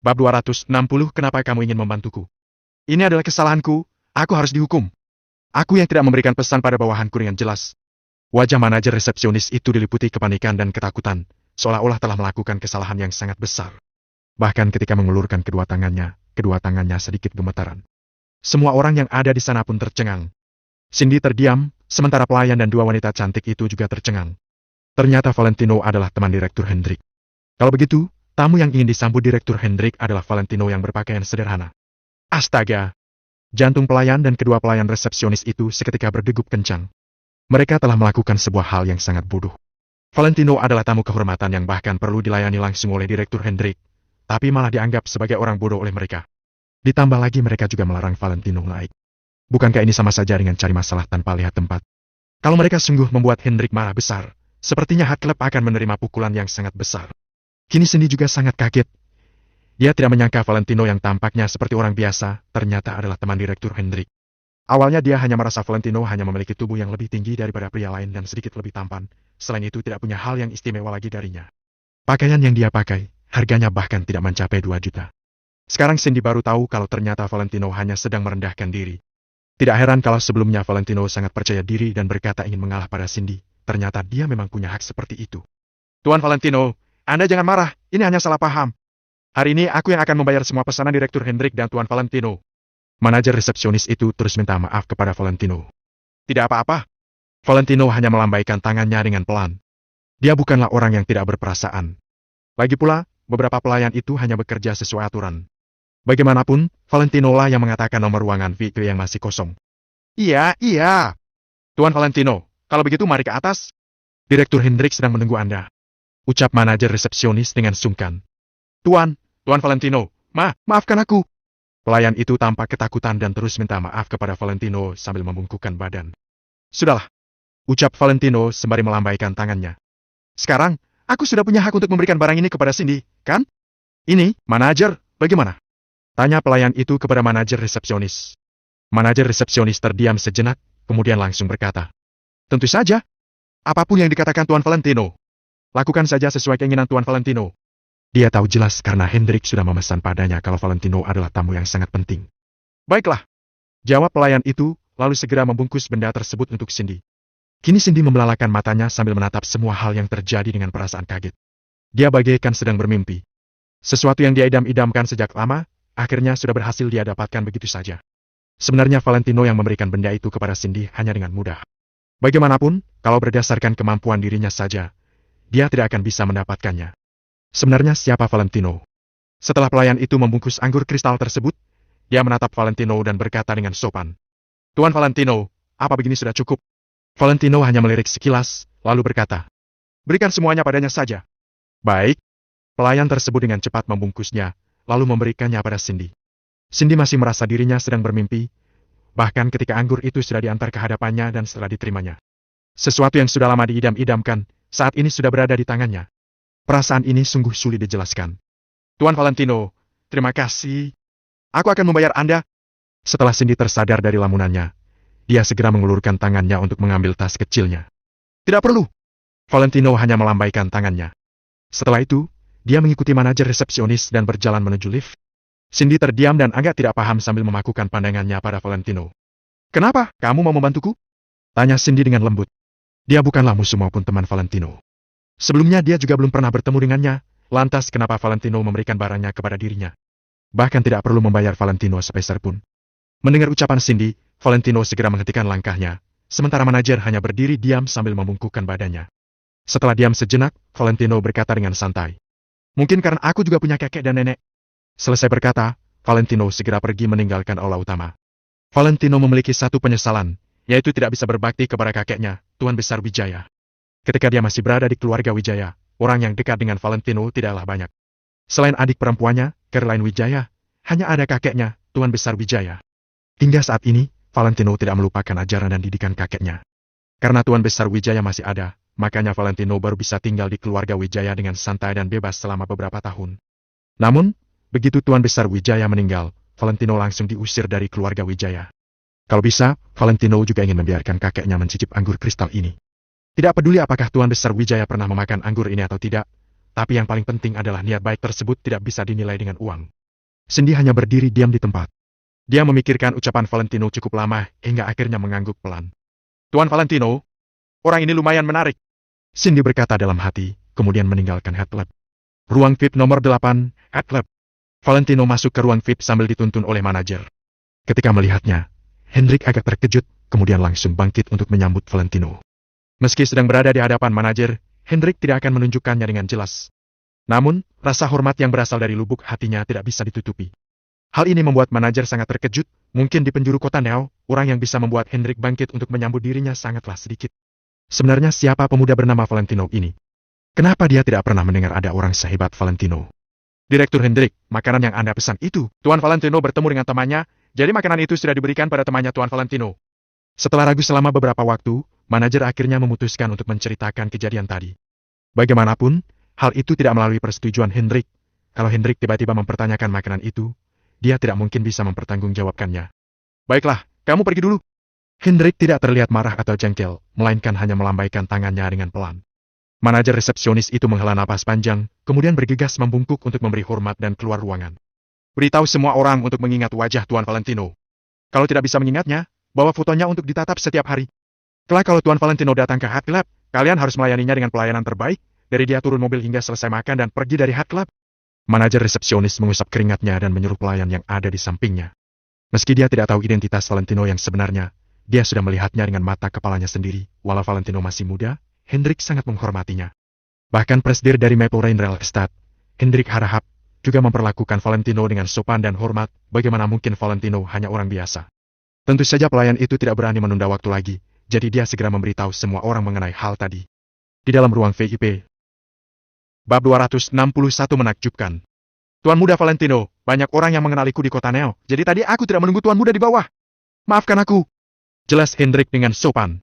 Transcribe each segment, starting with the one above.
Bab 260 Kenapa kamu ingin membantuku? Ini adalah kesalahanku, aku harus dihukum. Aku yang tidak memberikan pesan pada bawahanku dengan jelas. Wajah manajer resepsionis itu diliputi kepanikan dan ketakutan, seolah-olah telah melakukan kesalahan yang sangat besar. Bahkan ketika mengulurkan kedua tangannya sedikit gemetaran. Semua orang yang ada di sana pun tercengang. Cindy terdiam, sementara pelayan dan dua wanita cantik itu juga tercengang. Ternyata Valentino adalah teman Direktur Hendrik. Kalau begitu, tamu yang ingin disambut Direktur Hendrik adalah Valentino yang berpakaian sederhana. Astaga! Jantung pelayan dan kedua pelayan resepsionis itu seketika berdegup kencang. Mereka telah melakukan sebuah hal yang sangat bodoh. Valentino adalah tamu kehormatan yang bahkan perlu dilayani langsung oleh Direktur Hendrik, tapi malah dianggap sebagai orang bodoh oleh mereka. Ditambah lagi mereka juga melarang Valentino naik. Bukankah ini sama saja dengan cari masalah tanpa lihat tempat? Kalau mereka sungguh membuat Hendrik marah besar, sepertinya Hot Club akan menerima pukulan yang sangat besar. Kini Cindy juga sangat kaget. Dia tidak menyangka Valentino yang tampaknya seperti orang biasa, ternyata adalah teman Direktur Hendrik. Awalnya dia hanya merasa Valentino hanya memiliki tubuh yang lebih tinggi daripada pria lain dan sedikit lebih tampan, selain itu tidak punya hal yang istimewa lagi darinya. Pakaian yang dia pakai, harganya bahkan tidak mencapai 2 juta. Sekarang Cindy baru tahu kalau ternyata Valentino hanya sedang merendahkan diri. Tidak heran kalau sebelumnya Valentino sangat percaya diri dan berkata ingin mengalah pada Cindy, ternyata dia memang punya hak seperti itu. Tuan Valentino, Anda jangan marah, ini hanya salah paham. Hari ini aku yang akan membayar semua pesanan Direktur Hendrik dan Tuan Valentino. Manajer resepsionis itu terus minta maaf kepada Valentino. Tidak apa-apa. Valentino hanya melambaikan tangannya dengan pelan. Dia bukanlah orang yang tidak berperasaan. Lagi pula, beberapa pelayan itu hanya bekerja sesuai aturan. Bagaimanapun, Valentino lah yang mengatakan nomor ruangan VIP yang masih kosong. Iya. Tuan Valentino, kalau begitu mari ke atas. Direktur Hendrik sedang menunggu Anda. Ucap manajer resepsionis dengan sungkan. Tuan Valentino, maafkan aku. Pelayan itu tampak ketakutan dan terus minta maaf kepada Valentino sambil membungkukkan badan. Sudahlah, ucap Valentino sembari melambaikan tangannya. Sekarang, aku sudah punya hak untuk memberikan barang ini kepada Cindy, kan? Ini, manajer, bagaimana? Tanya pelayan itu kepada manajer resepsionis. Manajer resepsionis terdiam sejenak, kemudian langsung berkata. Tentu saja. Apapun yang dikatakan Tuan Valentino. Lakukan saja sesuai keinginan Tuan Valentino. Dia tahu jelas karena Hendrik sudah memesan padanya kalau Valentino adalah tamu yang sangat penting. Baiklah. Jawab pelayan itu, lalu segera membungkus benda tersebut untuk Cindy. Kini Cindy membelalakan matanya sambil menatap semua hal yang terjadi dengan perasaan kaget. Dia bagaikan sedang bermimpi. Sesuatu yang dia idam-idamkan sejak lama, akhirnya sudah berhasil dia dapatkan begitu saja. Sebenarnya Valentino yang memberikan benda itu kepada Cindy hanya dengan mudah. Bagaimanapun, kalau berdasarkan kemampuan dirinya saja, dia tidak akan bisa mendapatkannya. Sebenarnya siapa Valentino? Setelah pelayan itu membungkus anggur kristal tersebut, dia menatap Valentino dan berkata dengan sopan. Tuan Valentino, apa begini sudah cukup? Valentino hanya melirik sekilas, lalu berkata. Berikan semuanya padanya saja. Baik. Pelayan tersebut dengan cepat membungkusnya, lalu memberikannya pada Cindy. Cindy masih merasa dirinya sedang bermimpi, bahkan ketika anggur itu sudah diantar ke hadapannya dan setelah diterimanya. Sesuatu yang sudah lama diidam-idamkan, saat ini sudah berada di tangannya. Perasaan ini sungguh sulit dijelaskan. Tuan Valentino, terima kasih. Aku akan membayar Anda. Setelah Cindy tersadar dari lamunannya, dia segera mengulurkan tangannya untuk mengambil tas kecilnya. Tidak perlu. Valentino hanya melambaikan tangannya. Setelah itu, dia mengikuti manajer resepsionis dan berjalan menuju lift. Cindy terdiam dan agak tidak paham sambil memakukan pandangannya pada Valentino. Kenapa? Kamu mau membantuku? Tanya Cindy dengan lembut. Dia bukanlah musuh maupun teman Valentino. Sebelumnya dia juga belum pernah bertemu dengannya, lantas kenapa Valentino memberikan barangnya kepada dirinya? Bahkan tidak perlu membayar Valentino sepeser pun. Mendengar ucapan Cindy, Valentino segera menghentikan langkahnya, sementara manajer hanya berdiri diam sambil membungkukkan badannya. Setelah diam sejenak, Valentino berkata dengan santai. Mungkin karena aku juga punya kakek dan nenek. Selesai berkata, Valentino segera pergi meninggalkan aula utama. Valentino memiliki satu penyesalan, yaitu tidak bisa berbakti kepada kakeknya, Tuan Besar Wijaya. Ketika dia masih berada di keluarga Wijaya, orang yang dekat dengan Valentino tidaklah banyak. Selain adik perempuannya, Caroline Wijaya, hanya ada kakeknya, Tuan Besar Wijaya. Hingga saat ini, Valentino tidak melupakan ajaran dan didikan kakeknya. Karena Tuan Besar Wijaya masih ada, makanya Valentino baru bisa tinggal di keluarga Wijaya dengan santai dan bebas selama beberapa tahun. Namun, begitu Tuan Besar Wijaya meninggal, Valentino langsung diusir dari keluarga Wijaya. Kalau bisa, Valentino juga ingin membiarkan kakeknya mencicip anggur kristal ini. Tidak peduli apakah Tuan Besar Wijaya pernah memakan anggur ini atau tidak, tapi yang paling penting adalah niat baik tersebut tidak bisa dinilai dengan uang. Cindy hanya berdiri diam di tempat. Dia memikirkan ucapan Valentino cukup lama, hingga akhirnya mengangguk pelan. Tuan Valentino, orang ini lumayan menarik. Cindy berkata dalam hati, kemudian meninggalkan Head Lab. Ruang VIP nomor 8, Head Lab. Valentino masuk ke ruang VIP sambil dituntun oleh manajer. Ketika melihatnya, Hendrik agak terkejut, kemudian langsung bangkit untuk menyambut Valentino. Meski sedang berada di hadapan manajer, Hendrik tidak akan menunjukkannya dengan jelas. Namun, rasa hormat yang berasal dari lubuk hatinya tidak bisa ditutupi. Hal ini membuat manajer sangat terkejut, mungkin di penjuru kota Neo, orang yang bisa membuat Hendrik bangkit untuk menyambut dirinya sangatlah sedikit. Sebenarnya siapa pemuda bernama Valentino ini? Kenapa dia tidak pernah mendengar ada orang sehebat Valentino? Direktur Hendrik, makanan yang Anda pesan itu, Tuan Valentino bertemu dengan temannya, jadi makanan itu sudah diberikan pada temannya Tuan Valentino. Setelah ragu selama beberapa waktu, manajer akhirnya memutuskan untuk menceritakan kejadian tadi. Bagaimanapun, hal itu tidak melalui persetujuan Hendrik. Kalau Hendrik tiba-tiba mempertanyakan makanan itu, dia tidak mungkin bisa mempertanggungjawabkannya. Baiklah, kamu pergi dulu. Hendrik tidak terlihat marah atau jengkel, melainkan hanya melambaikan tangannya dengan pelan. Manajer resepsionis itu menghela napas panjang, kemudian bergegas membungkuk untuk memberi hormat dan keluar ruangan. Beritahu semua orang untuk mengingat wajah Tuan Valentino. Kalau tidak bisa mengingatnya, bawa fotonya untuk ditatap setiap hari. Kelak kalau Tuan Valentino datang ke Head Club, kalian harus melayaninya dengan pelayanan terbaik, dari dia turun mobil hingga selesai makan dan pergi dari Head Club. Manajer resepsionis mengusap keringatnya dan menyuruh pelayan yang ada di sampingnya. Meski dia tidak tahu identitas Valentino yang sebenarnya, dia sudah melihatnya dengan mata kepalanya sendiri. Walau Valentino masih muda, Hendrik sangat menghormatinya. Bahkan presidir dari Maple Rain Real Estate, Hendrik harap, juga memperlakukan Valentino dengan sopan dan hormat. Bagaimana mungkin Valentino hanya orang biasa? Tentu saja pelayan itu tidak berani menunda waktu lagi, jadi dia segera memberitahu semua orang mengenai hal tadi. Di dalam ruang VIP, Bab 261 menakjubkan. Tuan Muda Valentino, banyak orang yang mengenaliku di kota Neo, jadi tadi aku tidak menunggu Tuan Muda di bawah. Maafkan aku. Jelas Hendrik dengan sopan.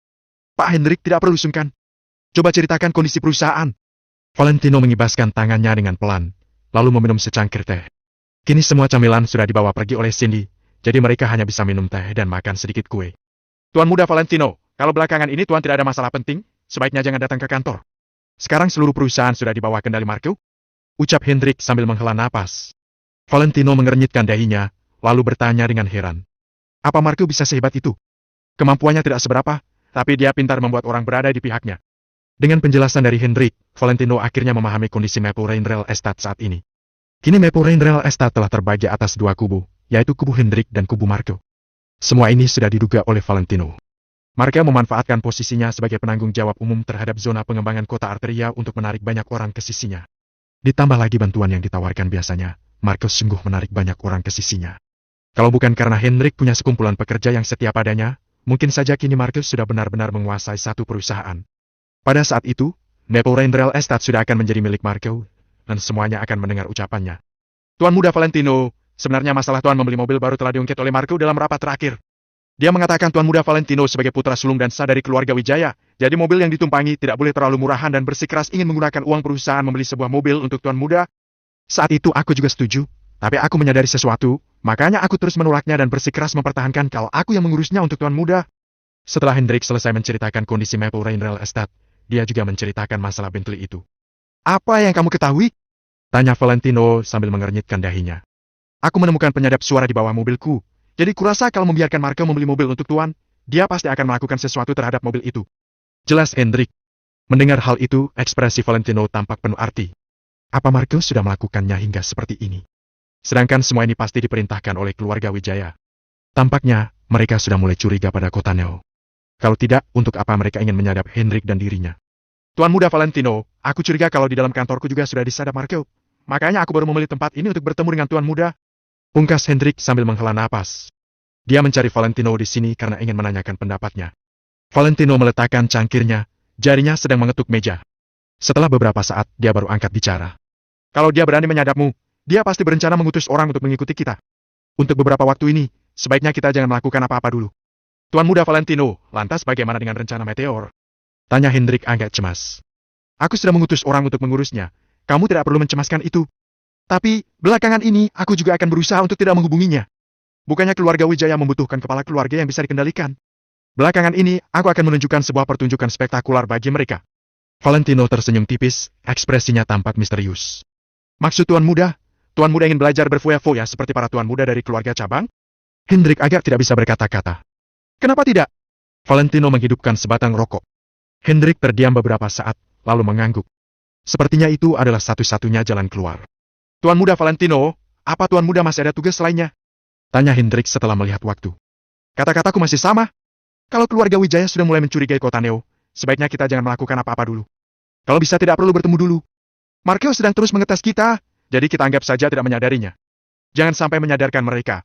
Pak Hendrik tidak perlu sungkan. Coba ceritakan kondisi perusahaan. Valentino mengibaskan tangannya dengan pelan, lalu meminum secangkir teh. Kini semua camilan sudah dibawa pergi oleh Cindy, jadi mereka hanya bisa minum teh dan makan sedikit kue. Tuan Muda Valentino, kalau belakangan ini Tuan tidak ada masalah penting, sebaiknya jangan datang ke kantor. Sekarang seluruh perusahaan sudah di bawah kendali Marco? Ucap Hendrik sambil menghela napas. Valentino mengernyitkan dahinya, lalu bertanya dengan heran. Apa Marco bisa sehebat itu? Kemampuannya tidak seberapa, tapi dia pintar membuat orang berada di pihaknya. Dengan penjelasan dari Hendrik, Valentino akhirnya memahami kondisi Maple Rain Real Estate saat ini. Kini Maple Rain Real Estate telah terbagi atas dua kubu, yaitu kubu Hendrik dan kubu Marco. Semua ini sudah diduga oleh Valentino. Marco memanfaatkan posisinya sebagai penanggung jawab umum terhadap zona pengembangan kota Arteria untuk menarik banyak orang ke sisinya. Ditambah lagi bantuan yang ditawarkan biasanya, Marco sungguh menarik banyak orang ke sisinya. Kalau bukan karena Hendrik punya sekumpulan pekerja yang setia padanya, mungkin saja kini Marco sudah benar-benar menguasai satu perusahaan. Pada saat itu, Maple Rain Real Estate sudah akan menjadi milik Marco, dan semuanya akan mendengar ucapannya. Tuan Muda Valentino, sebenarnya masalah Tuan membeli mobil baru telah diungkit oleh Marco dalam rapat terakhir. Dia mengatakan Tuan Muda Valentino sebagai putra sulung dan sah dari keluarga Wijaya, jadi mobil yang ditumpangi tidak boleh terlalu murahan dan bersikeras ingin menggunakan uang perusahaan membeli sebuah mobil untuk Tuan Muda. Saat itu aku juga setuju, tapi aku menyadari sesuatu, makanya aku terus menolaknya dan bersikeras mempertahankan kalau aku yang mengurusnya untuk Tuan Muda. Setelah Hendrik selesai menceritakan kondisi Maple Rain Real Estate, dia juga menceritakan masalah Bentley itu. Apa yang kamu ketahui? Tanya Valentino sambil mengernyitkan dahinya. Aku menemukan penyadap suara di bawah mobilku. Jadi kurasa kalau membiarkan Marco membeli mobil untuk Tuan, dia pasti akan melakukan sesuatu terhadap mobil itu. Jelas Hendrik. Mendengar hal itu, ekspresi Valentino tampak penuh arti. Apa Marco sudah melakukannya hingga seperti ini? Sedangkan semua ini pasti diperintahkan oleh keluarga Wijaya. Tampaknya, mereka sudah mulai curiga pada kota Neo. Kalau tidak, untuk apa mereka ingin menyadap Hendrik dan dirinya? Tuan Muda Valentino, aku curiga kalau di dalam kantorku juga sudah disadap Marco. Makanya aku baru memilih tempat ini untuk bertemu dengan Tuan Muda. Pungkas Hendrik sambil menghela napas. Dia mencari Valentino di sini karena ingin menanyakan pendapatnya. Valentino meletakkan cangkirnya, jarinya sedang mengetuk meja. Setelah beberapa saat, dia baru angkat bicara. Kalau dia berani menyadapmu, dia pasti berencana mengutus orang untuk mengikuti kita. Untuk beberapa waktu ini, sebaiknya kita jangan melakukan apa-apa dulu. Tuan Muda Valentino, lantas bagaimana dengan rencana Meteor? Tanya Hendrik agak cemas. Aku sudah mengutus orang untuk mengurusnya. Kamu tidak perlu mencemaskan itu. Tapi, belakangan ini, aku juga akan berusaha untuk tidak menghubunginya. Bukannya keluarga Wijaya membutuhkan kepala keluarga yang bisa dikendalikan. Belakangan ini, aku akan menunjukkan sebuah pertunjukan spektakuler bagi mereka. Valentino tersenyum tipis, ekspresinya tampak misterius. Maksud Tuan Muda ingin belajar berfoya-foya seperti para Tuan Muda dari keluarga cabang? Hendrik agak tidak bisa berkata-kata. Kenapa tidak? Valentino menghidupkan sebatang rokok. Hendrik terdiam beberapa saat, lalu mengangguk. Sepertinya itu adalah satu-satunya jalan keluar. Tuan Muda Valentino, apa Tuan Muda masih ada tugas lainnya? Tanya Hendrik setelah melihat waktu. Kata-kataku masih sama. Kalau keluarga Wijaya sudah mulai mencurigai kota Neo, sebaiknya kita jangan melakukan apa-apa dulu. Kalau bisa tidak perlu bertemu dulu. Markio sedang terus mengetes kita, jadi kita anggap saja tidak menyadarinya. Jangan sampai menyadarkan mereka.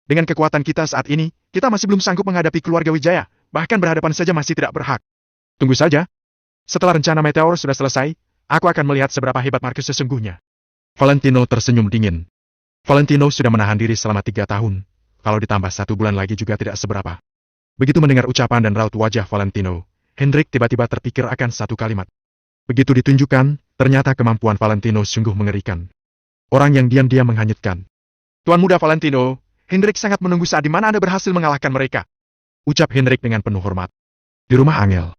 Dengan kekuatan kita saat ini, kita masih belum sanggup menghadapi keluarga Wijaya, bahkan berhadapan saja masih tidak berhak. Tunggu saja. Setelah rencana meteor sudah selesai, aku akan melihat seberapa hebat Markio sesungguhnya. Valentino tersenyum dingin. Valentino sudah menahan diri selama 3 tahun. Kalau ditambah 1 bulan lagi juga tidak seberapa. Begitu mendengar ucapan dan raut wajah Valentino, Hendrik tiba-tiba terpikir akan satu kalimat. Begitu ditunjukkan, ternyata kemampuan Valentino sungguh mengerikan. Orang yang diam-diam menghanyutkan. Tuan Muda Valentino, Hendrik sangat menunggu saat di mana Anda berhasil mengalahkan mereka. Ucap Hendrik dengan penuh hormat. Di rumah Angel.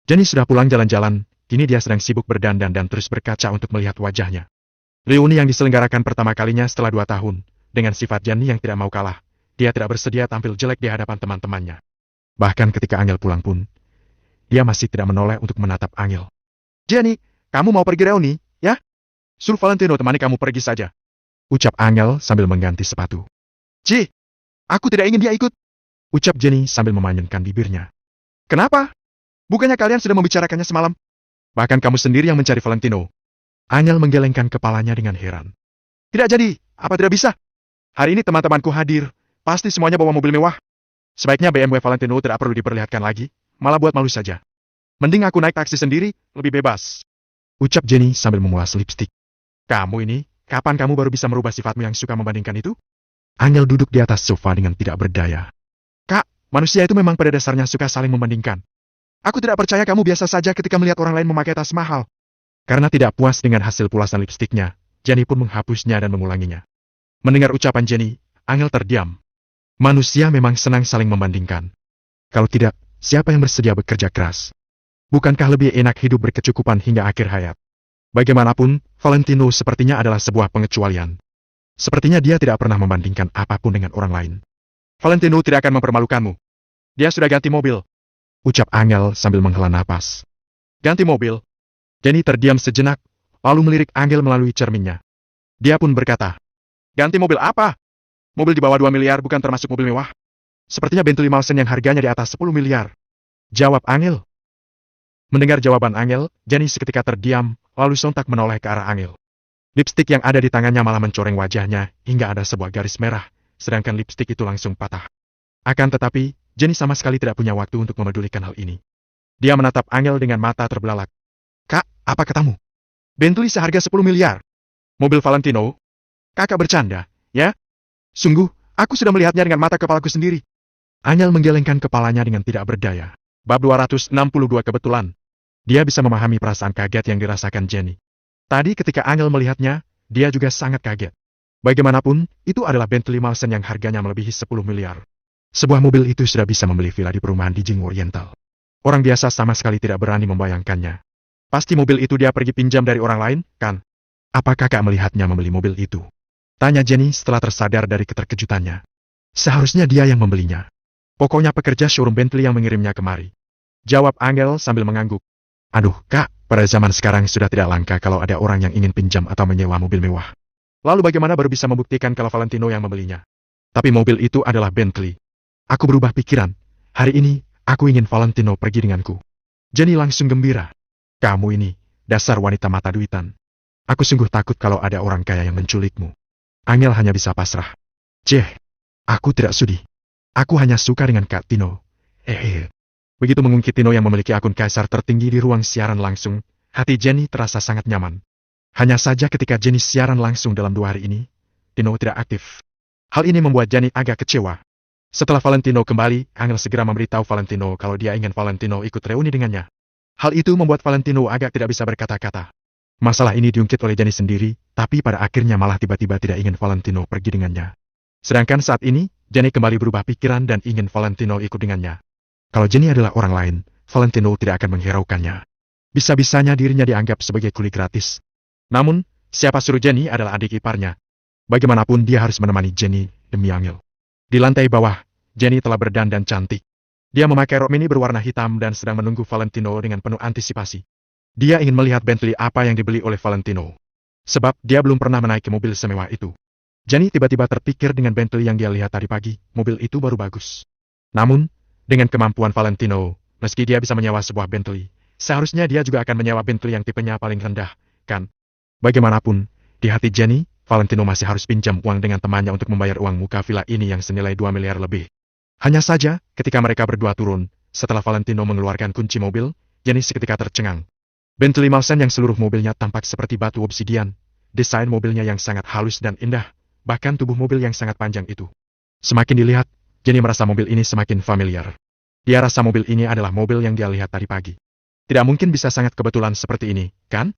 Jenny sudah pulang jalan-jalan, kini dia sedang sibuk berdandan dan terus berkaca untuk melihat wajahnya. Reuni yang diselenggarakan pertama kalinya setelah 2 tahun, dengan sifat Jenny yang tidak mau kalah, dia tidak bersedia tampil jelek di hadapan teman-temannya. Bahkan ketika Angel pulang pun, dia masih tidak menoleh untuk menatap Angel. Jenny, kamu mau pergi reuni, ya? Suruh Valentino temani kamu pergi saja. Ucap Angel sambil mengganti sepatu. Ci, aku tidak ingin dia ikut. Ucap Jenny sambil memanyunkan bibirnya. Kenapa? Bukannya kalian sudah membicarakannya semalam? Bahkan kamu sendiri yang mencari Valentino. Angel menggelengkan kepalanya dengan heran. Tidak jadi, apa tidak bisa? Hari ini teman-temanku hadir, pasti semuanya bawa mobil mewah. Sebaiknya BMW Valentino tidak perlu diperlihatkan lagi, malah buat malu saja. Mending aku naik taksi sendiri, lebih bebas. Ucap Jenny sambil memulas lipstik. Kamu ini, kapan kamu baru bisa merubah sifatmu yang suka membandingkan itu? Angel duduk di atas sofa dengan tidak berdaya. Kak, manusia itu memang pada dasarnya suka saling membandingkan. Aku tidak percaya kamu biasa saja ketika melihat orang lain memakai tas mahal. Karena tidak puas dengan hasil pulasan lipstiknya, Jenny pun menghapusnya dan mengulanginya. Mendengar ucapan Jenny, Angel terdiam. Manusia memang senang saling membandingkan. Kalau tidak, siapa yang bersedia bekerja keras? Bukankah lebih enak hidup berkecukupan hingga akhir hayat? Bagaimanapun, Valentino sepertinya adalah sebuah pengecualian. Sepertinya dia tidak pernah membandingkan apapun dengan orang lain. Valentino tidak akan mempermalukanmu. Dia sudah ganti mobil. Ucap Angel sambil menghela napas. Ganti mobil? Jenny terdiam sejenak, lalu melirik Angel melalui cerminnya. Dia pun berkata, ganti mobil apa? Mobil di bawah 2 miliar bukan termasuk mobil mewah. Sepertinya Bentley Malsen yang harganya di atas 10 miliar. Jawab Angel. Mendengar jawaban Angel, Jenny seketika terdiam, lalu sontak menoleh ke arah Angel. Lipstik yang ada di tangannya malah mencoreng wajahnya, hingga ada sebuah garis merah, sedangkan lipstik itu langsung patah. Akan tetapi, Jenny sama sekali tidak punya waktu untuk memedulikan hal ini. Dia menatap Angel dengan mata terbelalak. Kak, apa katamu? Bentley seharga 10 miliar. Mobil Valentino? Kakak bercanda, ya? Sungguh, aku sudah melihatnya dengan mata kepalaku sendiri. Angel menggelengkan kepalanya dengan tidak berdaya. Bab 262 kebetulan. Dia bisa memahami perasaan kaget yang dirasakan Jenny. Tadi ketika Angel melihatnya, dia juga sangat kaget. Bagaimanapun, itu adalah Bentley Malsen yang harganya melebihi 10 miliar. Sebuah mobil itu sudah bisa membeli villa di perumahan di Jing Oriental. Orang biasa sama sekali tidak berani membayangkannya. Pasti mobil itu dia pergi pinjam dari orang lain, kan? Apa kakak melihatnya membeli mobil itu? Tanya Jenny setelah tersadar dari keterkejutannya. Seharusnya dia yang membelinya. Pokoknya pekerja showroom Bentley yang mengirimnya kemari. Jawab Angel sambil mengangguk. Aduh, Kak, pada zaman sekarang sudah tidak langka kalau ada orang yang ingin pinjam atau menyewa mobil mewah. Lalu bagaimana baru bisa membuktikan kalau Valentino yang membelinya? Tapi mobil itu adalah Bentley. Aku berubah pikiran. Hari ini, aku ingin Valentino pergi denganku. Jenny langsung gembira. Kamu ini, dasar wanita mata duitan. Aku sungguh takut kalau ada orang kaya yang menculikmu. Angel hanya bisa pasrah. Aku tidak sudi. Aku hanya suka dengan Kak Tino. Begitu mengungkit Tino yang memiliki akun kaisar tertinggi di ruang siaran langsung, hati Jenny terasa sangat nyaman. Hanya saja ketika Jenny siaran langsung dalam 2 hari ini, Tino tidak aktif. Hal ini membuat Jenny agak kecewa. Setelah Valentino kembali, Angel segera memberitahu Valentino kalau dia ingin Valentino ikut reuni dengannya. Hal itu membuat Valentino agak tidak bisa berkata-kata. Masalah ini diungkit oleh Jenny sendiri, tapi pada akhirnya malah tiba-tiba tidak ingin Valentino pergi dengannya. Sedangkan saat ini, Jenny kembali berubah pikiran dan ingin Valentino ikut dengannya. Kalau Jenny adalah orang lain, Valentino tidak akan menghiraukannya. Bisa-bisanya dirinya dianggap sebagai kuli gratis. Namun, siapa suruh Jenny adalah adik iparnya. Bagaimanapun dia harus menemani Jenny demi Angel. Di lantai bawah, Jenny telah berdandan cantik. Dia memakai rok mini berwarna hitam dan sedang menunggu Valentino dengan penuh antisipasi. Dia ingin melihat Bentley apa yang dibeli oleh Valentino. Sebab dia belum pernah menaiki mobil semewah itu. Jenny tiba-tiba terpikir dengan Bentley yang dia lihat tadi pagi, mobil itu baru bagus. Namun, dengan kemampuan Valentino, meski dia bisa menyewa sebuah Bentley, seharusnya dia juga akan menyewa Bentley yang tipenya paling rendah, kan? Bagaimanapun, di hati Jenny, Valentino masih harus pinjam uang dengan temannya untuk membayar uang muka villa ini yang senilai 2 miliar lebih. Hanya saja, ketika mereka berdua turun, setelah Valentino mengeluarkan kunci mobil, Jenny seketika tercengang. Bentley Mulsanne yang seluruh mobilnya tampak seperti batu obsidian, desain mobilnya yang sangat halus dan indah, bahkan tubuh mobil yang sangat panjang itu. Semakin dilihat, Jenny merasa mobil ini semakin familiar. Dia rasa mobil ini adalah mobil yang dia lihat tadi pagi. Tidak mungkin bisa sangat kebetulan seperti ini, kan?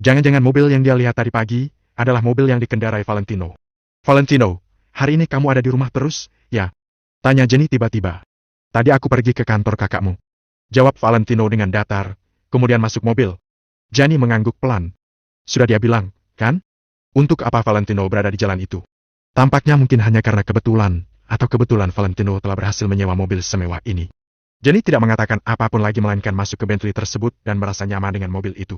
Jangan-jangan mobil yang dia lihat tadi pagi adalah mobil yang dikendarai Valentino. Valentino, hari ini kamu ada di rumah terus, ya? Tanya Jenny tiba-tiba. Tadi aku pergi ke kantor kakakmu. Jawab Valentino dengan datar, kemudian masuk mobil. Jenny mengangguk pelan. Sudah dia bilang, kan? Untuk apa Valentino berada di jalan itu? Tampaknya mungkin hanya karena kebetulan, atau kebetulan Valentino telah berhasil menyewa mobil semewah ini. Jenny tidak mengatakan apapun lagi melainkan masuk ke Bentley tersebut dan merasa nyaman dengan mobil itu.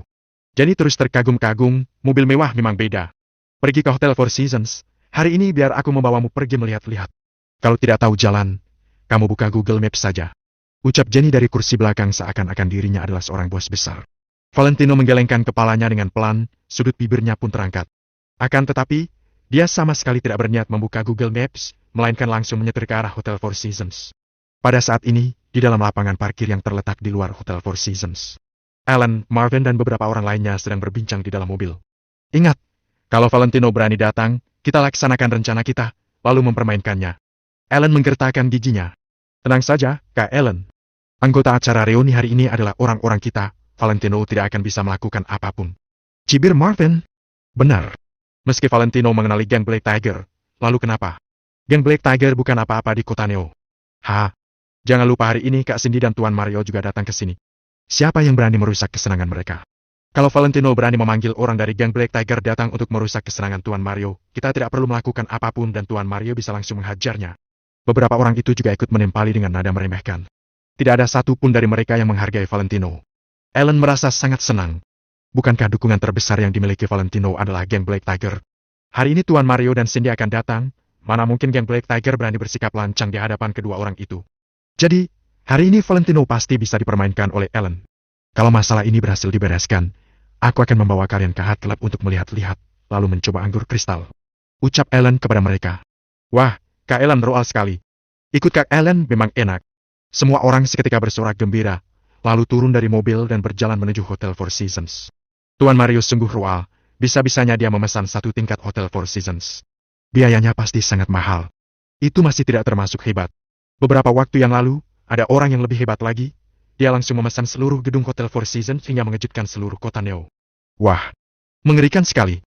Jenny terus terkagum-kagum, mobil mewah memang beda. Pergi ke Hotel Four Seasons, hari ini biar aku membawamu pergi melihat-lihat. Kalau tidak tahu jalan, kamu buka Google Maps saja. Ucap Jenny dari kursi belakang seakan-akan dirinya adalah seorang bos besar. Valentino menggelengkan kepalanya dengan pelan, sudut bibirnya pun terangkat. Akan tetapi, dia sama sekali tidak berniat membuka Google Maps, melainkan langsung menyetir ke arah Hotel Four Seasons. Pada saat ini, di dalam lapangan parkir yang terletak di luar Hotel Four Seasons, Alan, Marvin dan beberapa orang lainnya sedang berbincang di dalam mobil. Ingat, kalau Valentino berani datang, kita laksanakan rencana kita, lalu mempermainkannya. Alan menggertakkan giginya. Tenang saja, Kak Alan. Anggota acara reuni hari ini adalah orang-orang kita, Valentino tidak akan bisa melakukan apapun. Cibir Marvin. Benar. Meski Valentino mengenali geng Black Tiger, lalu kenapa? Geng Black Tiger bukan apa-apa di kota Neo. Jangan lupa hari ini Kak Cindy dan Tuan Mario juga datang ke sini. Siapa yang berani merusak kesenangan mereka? Kalau Valentino berani memanggil orang dari geng Black Tiger datang untuk merusak kesenangan Tuan Mario, kita tidak perlu melakukan apapun dan Tuan Mario bisa langsung menghajarnya. Beberapa orang itu juga ikut menimpali dengan nada meremehkan. Tidak ada satu pun dari mereka yang menghargai Valentino. Alan merasa sangat senang. Bukankah dukungan terbesar yang dimiliki Valentino adalah geng Black Tiger? Hari ini Tuan Mario dan Cindy akan datang, mana mungkin geng Black Tiger berani bersikap lancang di hadapan kedua orang itu. Jadi, hari ini Valentino pasti bisa dipermainkan oleh Alan. Kalau masalah ini berhasil dibereskan, aku akan membawa kalian ke Hot Club untuk melihat-lihat, lalu mencoba anggur kristal. Ucap Alan kepada mereka. Wah, Kak Alan royal sekali. Ikut Kak Alan memang enak. Semua orang seketika bersorak gembira, lalu turun dari mobil dan berjalan menuju Hotel Four Seasons. Tuan Mario sungguh royal, bisa-bisanya dia memesan 1 tingkat Hotel Four Seasons. Biayanya pasti sangat mahal. Itu masih tidak termasuk hebat. Beberapa waktu yang lalu, ada orang yang lebih hebat lagi. Dia langsung memesan seluruh gedung Hotel Four Seasons hingga mengejutkan seluruh kota Neo. Wah, mengerikan sekali.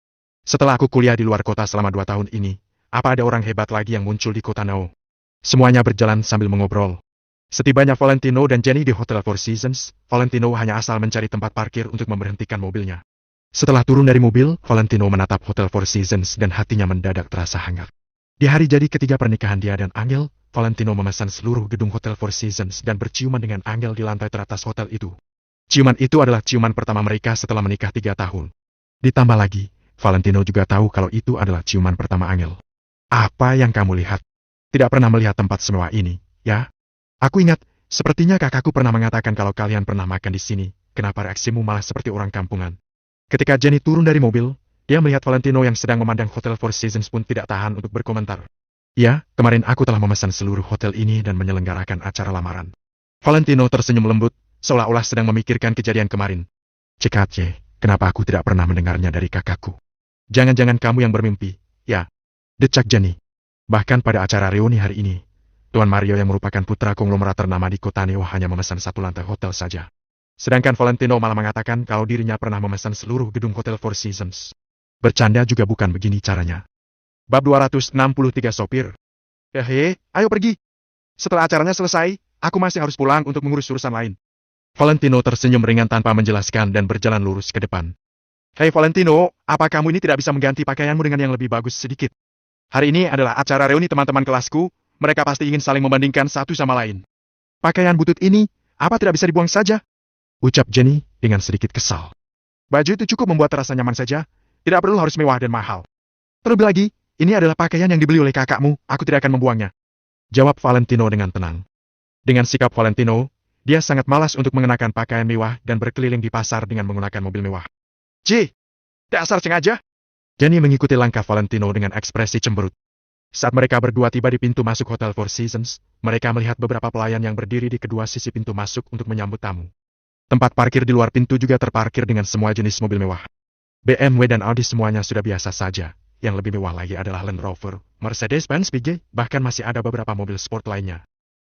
Setelah aku kuliah di luar kota selama 2 tahun ini, apa ada orang hebat lagi yang muncul di kota Neo? Semuanya berjalan sambil mengobrol. Setibanya Valentino dan Jenny di Hotel Four Seasons, Valentino hanya asal mencari tempat parkir untuk memberhentikan mobilnya. Setelah turun dari mobil, Valentino menatap Hotel Four Seasons dan hatinya mendadak terasa hangat. Di hari jadi ketiga pernikahan dia dan Angel, Valentino memesan seluruh gedung Hotel Four Seasons dan berciuman dengan Angel di lantai teratas hotel itu. Ciuman itu adalah ciuman pertama mereka setelah menikah 3 tahun. Ditambah lagi, Valentino juga tahu kalau itu adalah ciuman pertama Angel. Apa yang kamu lihat? Tidak pernah melihat tempat semewah ini, ya? Aku ingat, sepertinya kakakku pernah mengatakan kalau kalian pernah makan di sini, kenapa reaksimu malah seperti orang kampungan? Ketika Jenny turun dari mobil, dia melihat Valentino yang sedang memandang Hotel Four Seasons pun tidak tahan untuk berkomentar. Ya, kemarin aku telah memesan seluruh hotel ini dan menyelenggarakan acara lamaran. Valentino tersenyum lembut, seolah-olah sedang memikirkan kejadian kemarin. Cekatye, kenapa aku tidak pernah mendengarnya dari kakakku? Jangan-jangan kamu yang bermimpi, ya? Decak Jenny. Bahkan pada acara reuni hari ini, Tuan Mario yang merupakan putra konglomerat ternama di kota Neo hanya memesan 1 lantai hotel saja. Sedangkan Valentino malah mengatakan kalau dirinya pernah memesan seluruh gedung Hotel Four Seasons. Bercanda juga bukan begini caranya. Bab 263 sopir. Ayo pergi. Setelah acaranya selesai, aku masih harus pulang untuk mengurus urusan lain. Valentino tersenyum ringan tanpa menjelaskan dan berjalan lurus ke depan. Hei Valentino, apa kamu ini tidak bisa mengganti pakaianmu dengan yang lebih bagus sedikit? Hari ini adalah acara reuni teman-teman kelasku, mereka pasti ingin saling membandingkan satu sama lain. Pakaian butut ini, apa tidak bisa dibuang saja? Ucap Jenny dengan sedikit kesal. Baju itu cukup membuat terasa nyaman saja, tidak perlu harus mewah dan mahal. Terlebih lagi, ini adalah pakaian yang dibeli oleh kakakmu, aku tidak akan membuangnya. Jawab Valentino dengan tenang. Dengan sikap Valentino, dia sangat malas untuk mengenakan pakaian mewah dan berkeliling di pasar dengan menggunakan mobil mewah. Dasar sengaja. Jenny mengikuti langkah Valentino dengan ekspresi cemberut. Saat mereka berdua tiba di pintu masuk Hotel Four Seasons, mereka melihat beberapa pelayan yang berdiri di kedua sisi pintu masuk untuk menyambut tamu. Tempat parkir di luar pintu juga terparkir dengan semua jenis mobil mewah. BMW dan Audi semuanya sudah biasa saja. Yang lebih mewah lagi adalah Land Rover, Mercedes-Benz PG, bahkan masih ada beberapa mobil sport lainnya.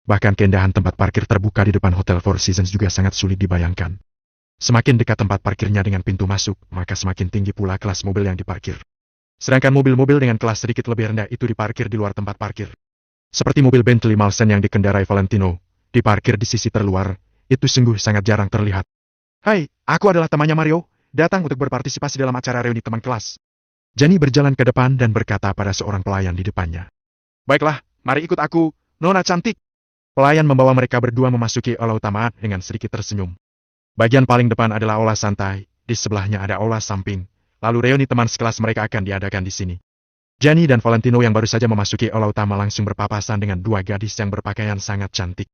Bahkan keindahan tempat parkir terbuka di depan Hotel Four Seasons juga sangat sulit dibayangkan. Semakin dekat tempat parkirnya dengan pintu masuk, maka semakin tinggi pula kelas mobil yang diparkir. Sedangkan mobil-mobil dengan kelas sedikit lebih rendah itu diparkir di luar tempat parkir. Seperti mobil Bentley Malsen yang dikendarai Valentino, diparkir di sisi terluar, itu sungguh sangat jarang terlihat. Hai, aku adalah temannya Mario, datang untuk berpartisipasi dalam acara reuni teman kelas. Jenny berjalan ke depan dan berkata pada seorang pelayan di depannya. Baiklah, mari ikut aku, Nona cantik. Pelayan membawa mereka berdua memasuki aula utama dengan sedikit tersenyum. Bagian paling depan adalah aula santai, di sebelahnya ada aula samping, lalu reuni teman sekelas mereka akan diadakan di sini. Jenny dan Valentino yang baru saja memasuki aula utama langsung berpapasan dengan dua gadis yang berpakaian sangat cantik.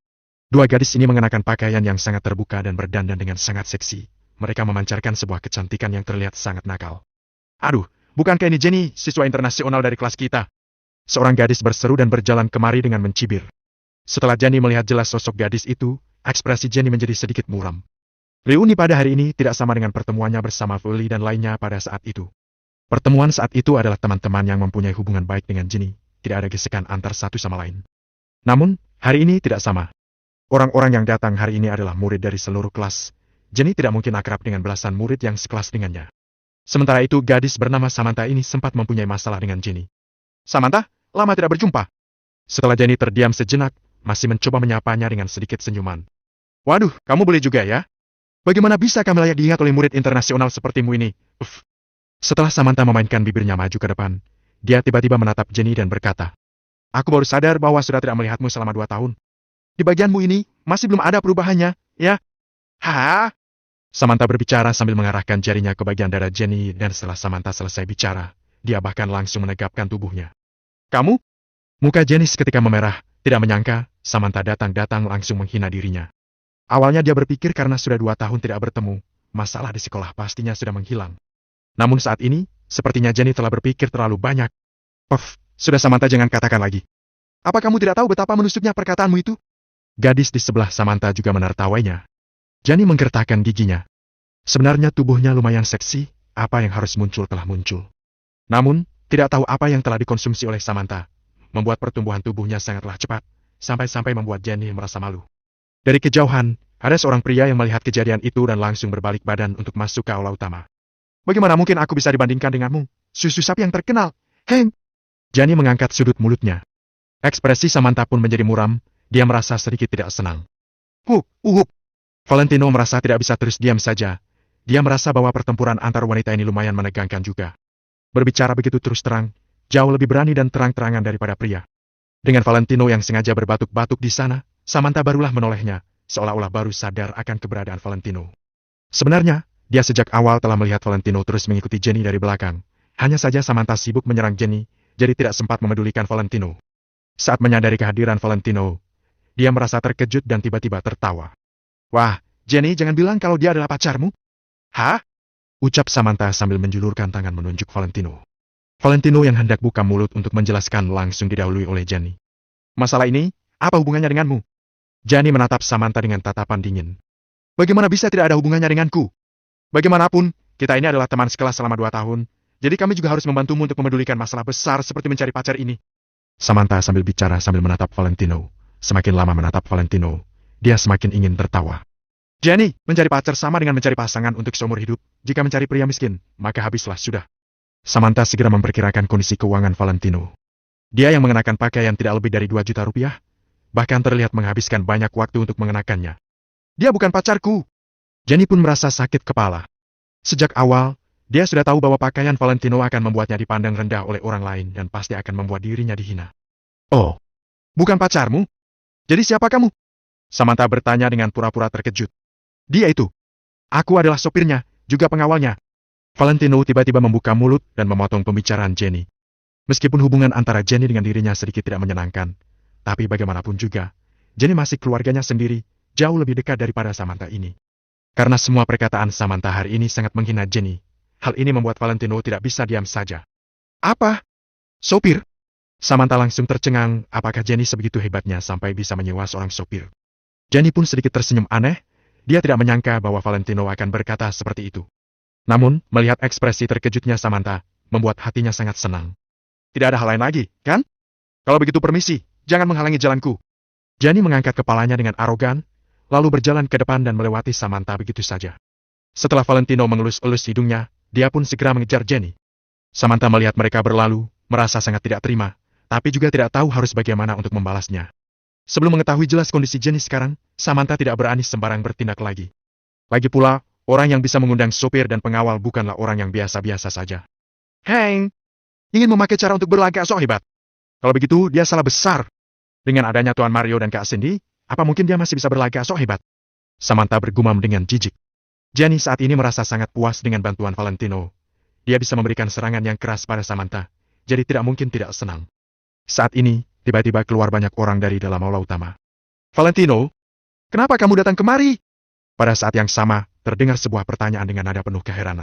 Dua gadis ini mengenakan pakaian yang sangat terbuka dan berdandan dengan sangat seksi. Mereka memancarkan sebuah kecantikan yang terlihat sangat nakal. Aduh, bukankah ini Jenny, siswa internasional dari kelas kita? Seorang gadis berseru dan berjalan kemari dengan mencibir. Setelah Jenny melihat jelas sosok gadis itu, ekspresi Jenny menjadi sedikit muram. Reuni pada hari ini tidak sama dengan pertemuannya bersama Fuli dan lainnya pada saat itu. Pertemuan saat itu adalah teman-teman yang mempunyai hubungan baik dengan Jenny, tidak ada gesekan antar satu sama lain. Namun, hari ini tidak sama. Orang-orang yang datang hari ini adalah murid dari seluruh kelas. Jenny tidak mungkin akrab dengan belasan murid yang sekelas dengannya. Sementara itu, gadis bernama Samantha ini sempat mempunyai masalah dengan Jenny. Samantha, lama tidak berjumpa. Setelah Jenny terdiam sejenak, masih mencoba menyapanya dengan sedikit senyuman. Waduh, kamu boleh juga ya? Bagaimana bisa kamu layak diingat oleh murid internasional sepertimu ini? Setelah Samantha memainkan bibirnya maju ke depan, dia tiba-tiba menatap Jenny dan berkata, Aku baru sadar bahwa sudah tidak melihatmu selama 2 tahun. Di bagianmu ini, masih belum ada perubahannya, ya? Hah? Samantha berbicara sambil mengarahkan jarinya ke bagian dada Jenny dan setelah Samantha selesai bicara, dia bahkan langsung menegapkan tubuhnya. Kamu? Muka Jenny seketika memerah, tidak menyangka, Samantha datang langsung menghina dirinya. Awalnya dia berpikir karena sudah 2 tahun tidak bertemu, masalah di sekolah pastinya sudah menghilang. Namun saat ini, sepertinya Jenny telah berpikir terlalu banyak. Sudah Samantha jangan katakan lagi. Apa kamu tidak tahu betapa menusuknya perkataanmu itu? Gadis di sebelah Samantha juga menertawainya. Jenny menggertakkan giginya. Sebenarnya tubuhnya lumayan seksi, apa yang harus muncul telah muncul. Namun, tidak tahu apa yang telah dikonsumsi oleh Samantha, membuat pertumbuhan tubuhnya sangatlah cepat, sampai-sampai membuat Jenny merasa malu. Dari kejauhan, ada seorang pria yang melihat kejadian itu dan langsung berbalik badan untuk masuk ke aula utama. Bagaimana mungkin aku bisa dibandingkan denganmu, susu sapi yang terkenal? Heng! Jenny mengangkat sudut mulutnya. Ekspresi Samantha pun menjadi muram, dia merasa sedikit tidak senang. Valentino merasa tidak bisa terus diam saja. Dia merasa bahwa pertempuran antar wanita ini lumayan menegangkan juga. Berbicara begitu terus terang, jauh lebih berani dan terang-terangan daripada pria. Dengan Valentino yang sengaja berbatuk-batuk di sana, Samantha barulah menolehnya, seolah-olah baru sadar akan keberadaan Valentino. Sebenarnya, dia sejak awal telah melihat Valentino terus mengikuti Jenny dari belakang. Hanya saja Samantha sibuk menyerang Jenny, jadi tidak sempat memedulikan Valentino. Saat menyadari kehadiran Valentino, dia merasa terkejut dan tiba-tiba tertawa. Wah, Jenny jangan bilang kalau dia adalah pacarmu. Hah? Ucap Samantha sambil menjulurkan tangan menunjuk Valentino. Valentino yang hendak buka mulut untuk menjelaskan langsung didahului oleh Jenny. Masalah ini, apa hubungannya denganmu? Jenny menatap Samantha dengan tatapan dingin. Bagaimana bisa tidak ada hubungannya denganku? Bagaimanapun, kita ini adalah teman sekelas selama 2 tahun, jadi kami juga harus membantumu untuk memedulikan masalah besar seperti mencari pacar ini. Samantha sambil bicara sambil menatap Valentino. Semakin lama menatap Valentino, dia semakin ingin tertawa. Jenny, mencari pacar sama dengan mencari pasangan untuk seumur hidup. Jika mencari pria miskin, maka habislah sudah. Samantha segera memperkirakan kondisi keuangan Valentino. Dia yang mengenakan pakaian tidak lebih dari 2 juta rupiah, bahkan terlihat menghabiskan banyak waktu untuk mengenakannya. Dia bukan pacarku. Jenny pun merasa sakit kepala. Sejak awal, dia sudah tahu bahwa pakaian Valentino akan membuatnya dipandang rendah oleh orang lain dan pasti akan membuat dirinya dihina. Oh, bukan pacarmu? Jadi siapa kamu? Samantha bertanya dengan pura-pura terkejut. Dia itu. Aku adalah sopirnya, juga pengawalnya. Valentino tiba-tiba membuka mulut dan memotong pembicaraan Jenny. Meskipun hubungan antara Jenny dengan dirinya sedikit tidak menyenangkan, tapi bagaimanapun juga, Jenny masih keluarganya sendiri, jauh lebih dekat daripada Samantha ini. Karena semua perkataan Samantha hari ini sangat menghina Jenny, hal ini membuat Valentino tidak bisa diam saja. Apa? Sopir? Samantha langsung tercengang, apakah Jenny sebegitu hebatnya sampai bisa menyewa seorang sopir. Jenny pun sedikit tersenyum aneh, dia tidak menyangka bahwa Valentino akan berkata seperti itu. Namun, melihat ekspresi terkejutnya Samantha, membuat hatinya sangat senang. Tidak ada hal lain lagi, kan? Kalau begitu permisi, jangan menghalangi jalanku. Jenny mengangkat kepalanya dengan arogan, lalu berjalan ke depan dan melewati Samantha begitu saja. Setelah Valentino mengelus-elus hidungnya, dia pun segera mengejar Jenny. Samantha melihat mereka berlalu, merasa sangat tidak terima, tapi juga tidak tahu harus bagaimana untuk membalasnya. Sebelum mengetahui jelas kondisi Jenny sekarang, Samantha tidak berani sembarang bertindak lagi. Lagi pula, orang yang bisa mengundang sopir dan pengawal bukanlah orang yang biasa-biasa saja. Heng! Ingin memakai cara untuk berlagak sok hebat. Kalau begitu, dia salah besar. Dengan adanya Tuan Mario dan Kak Cindy, apa mungkin dia masih bisa berlagak sok hebat? Samantha bergumam dengan jijik. Jenny saat ini merasa sangat puas dengan bantuan Valentino. Dia bisa memberikan serangan yang keras pada Samantha, jadi tidak mungkin tidak senang. Saat ini, tiba-tiba keluar banyak orang dari dalam aula utama. Valentino, kenapa kamu datang kemari? Pada saat yang sama, terdengar sebuah pertanyaan dengan nada penuh keheranan.